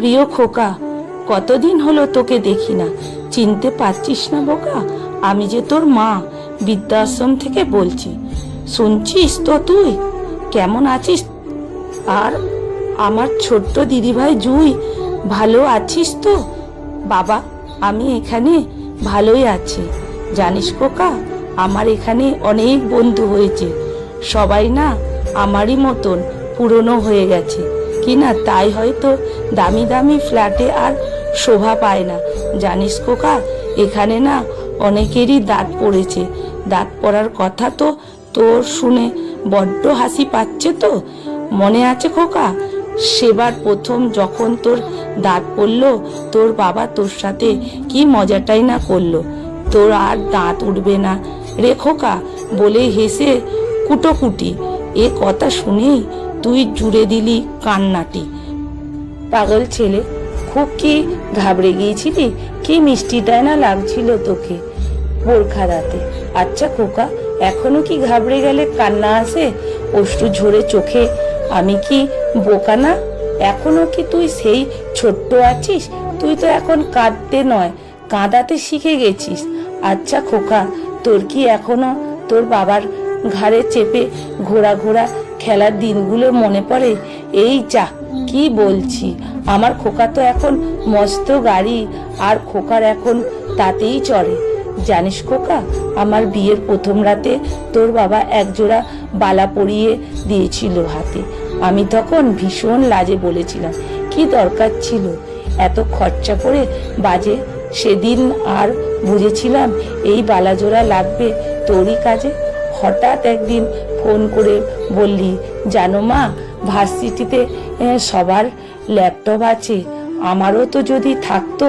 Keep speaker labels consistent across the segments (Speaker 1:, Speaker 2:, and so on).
Speaker 1: প্রিয় খোকা, কতদিন হলো তোকে দেখি না, চিনতে পারছিস না বোকা? আমি যে তোর মা, বৃদ্ধাশ্রম থেকে বলছি। শুনছিস তো তুই? কেমন আছিস? আর আমার ছোট্ট দিদিভাই জুই, ভালো আছিস তো? বাবা, আমি এখানে ভালোই আছি। জানিস খোকা, আমার এখানে অনেক বন্ধু হয়েছে। সবাই না আমারই মতন পুরনো হয়ে গেছে কিনা, তাই হয়তো দামি দামি ফ্ল্যাটে আর শোভা পায় না। জানিস খোকা, এখানে না অনেকেরই দাঁত পড়েছে। দাঁত পড়ার কথা তো তোর শুনে বড্ড হাসি পাচ্ছে তো। মনে আছে খোকা, সেবার প্রথম যখন তোর দাঁত পড়লো, তোর বাবা তোর সাথে কি মজাটাই না করলো। তোর আর দাঁত উঠবে না রে খোকা বলে হেসে কুটোকুটি। এ কথা শুনেই তুই জুড়ে দিলি কান্নাটি। পাগল ছেলে, খুব কি ঘাবড়ে গিয়েছিলি? কি মিষ্টিটাই না লাগছিল তোকে বোরখা রাতে। আচ্ছা খোকা, এখনো কি ঘাবড়ে গেলে কান্না আসে? অশ্রু ঝরে চোখে? আমি কি বোকা না? এখনো কি তুই সেই ছোট্ট আছিস? তুই তো এখন কাঁদতে নয়, কাঁদাতে শিখে গেছিস। আচ্ছা খোকা, তোর কি এখনো তোর বাবার ঘাড়ে চেপে ঘোড়া ঘোড়া খেলার দিনগুলো মনে পড়ে? এই যা কি বলছি, আমার খোকা তো এখন মস্ত গাড়ি, আর খোকার এখন তাতেই চড়ে। জানিস খোকা, আমার বিয়ের প্রথম রাতে তোর বাবা একজোড়া বালা পরিয়ে দিয়েছিল হাতে। আমি তখন ভীষণ লাজে বলেছিলাম, কি দরকার ছিল এত খরচা করে বাজে? সেদিন আর বুঝেছিলাম এই বালা জোড়া লাগবে তোরই কাজে। হঠাৎ একদিন ফোন করে বললি, জানো মা, ভার্সিটিতে সবার ল্যাপটপ আছে, আমারও তো যদি থাকতো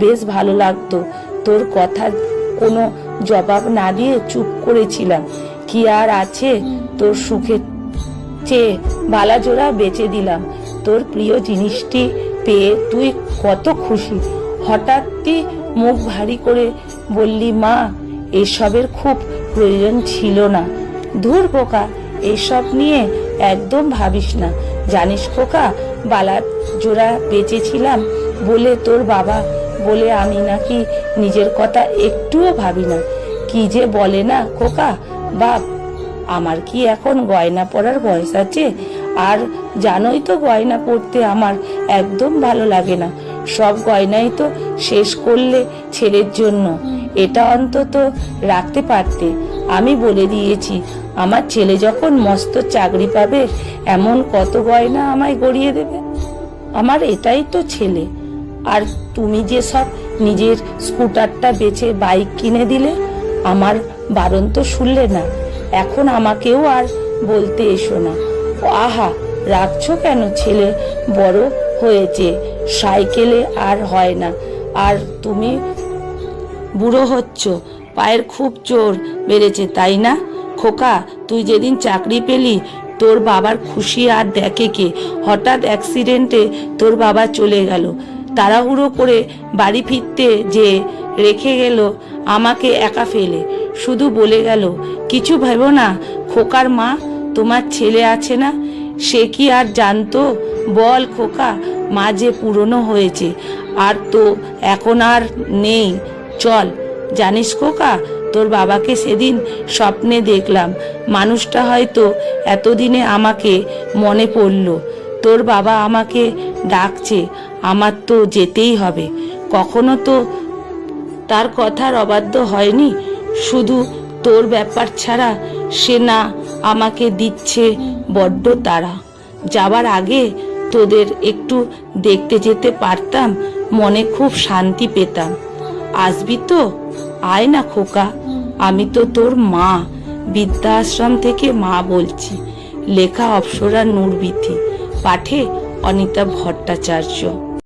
Speaker 1: বেশ ভালো লাগতো। তোর কথার কোনো জবাব না দিয়ে চুপ করেছিলাম। কি আর আছে, তোর সুখের চেয়ে বালা জোড়া বেচে দিলাম। তোর প্রিয় জিনিসটি পেয়ে তুই কত খুশি। হঠাৎই মুখ ভারী করে বললি, মা, এসবের খুব প্রয়োজন ছিল না। ধুর বোকা, এসব নিয়ে একদম ভাবিস না। জানিস খোকা, বালা জোড়া বেচেছিলাম বলে তোর বাবা বলে আমি নাকি নিজের কথা একটুও ভাবি না। কি যে বলে না খোকা বাপ, আমার কি এখন গয়না পরার বয়স আছে? আর জানোই তো গয়না পরতে আমার একদম ভালো লাগে না। সব গয়নাই তো শেষ করলে ছেলের জন্য। এটা অন্তত রাখতে পারতে। আমি বলে দিয়েছি, আমার ছেলে যখন মস্ত চাকরি পাবে, এমন কত গয়না আমায় গড়িয়ে দেবে। আমার এটাই তো ছেলে। আর তুমি যে সব নিজের স্কুটারটা বেচে বাইক কিনে দিলে, আমার বারণ তো শুনলে না। এখন আমাকেও আর বলতে এসো না। আহা, রাখছো কেন? ছেলে বড় হয়েছে, সাইকেলে আর হয় না। আর তুমি বুড়ো হচ্ছ, পায়ের খুব জোর বেড়েছে, তাই না খোকা? তুই যেদিন চাকরি পেলি, তোর বাবার খুশি আর দেখে কে। হঠাৎ অ্যাক্সিডেন্টে তোর বাবা চলে গেল। তাড়াহুড়ো করে বাড়ি ফিরতে যে রেখে গেল আমাকে একা ফেলে। শুধু বলে গেল, কিছু ভেবো না খোকার মা, তোমার ছেলে আছে না। সে কি আর জানতো? বল খোকা, মা যে পুরনো হয়েছে আর তো এখন আর নেই। চল। জানিস খোকা, তোর বাবাকে সেদিন স্বপ্নে দেখলাম। মানুষটা হয়তো এতদিনে আমাকে মনে পড়ল। তোর বাবা আমাকে ডাকছে, আমার তো যেতেই হবে। কখনো তো তার কথার অবাধ্য হয়নি। শুধু তোর ব্যাপার ছাড়া সে না আমাকে দিচ্ছে বড্ড তাড়া। যাবার আগে তোদের একটু দেখতে যেতে পারতাম, মনে খুব শান্তি পেতাম। আসবি তো? আয় না খোকা, আমি তো তোর মা, বৃদ্ধাশ্রম থেকে মা বলছি। লেখা অপ্সরা নূর বিথি, পাঠে অনিতা ভট্টাচার্য।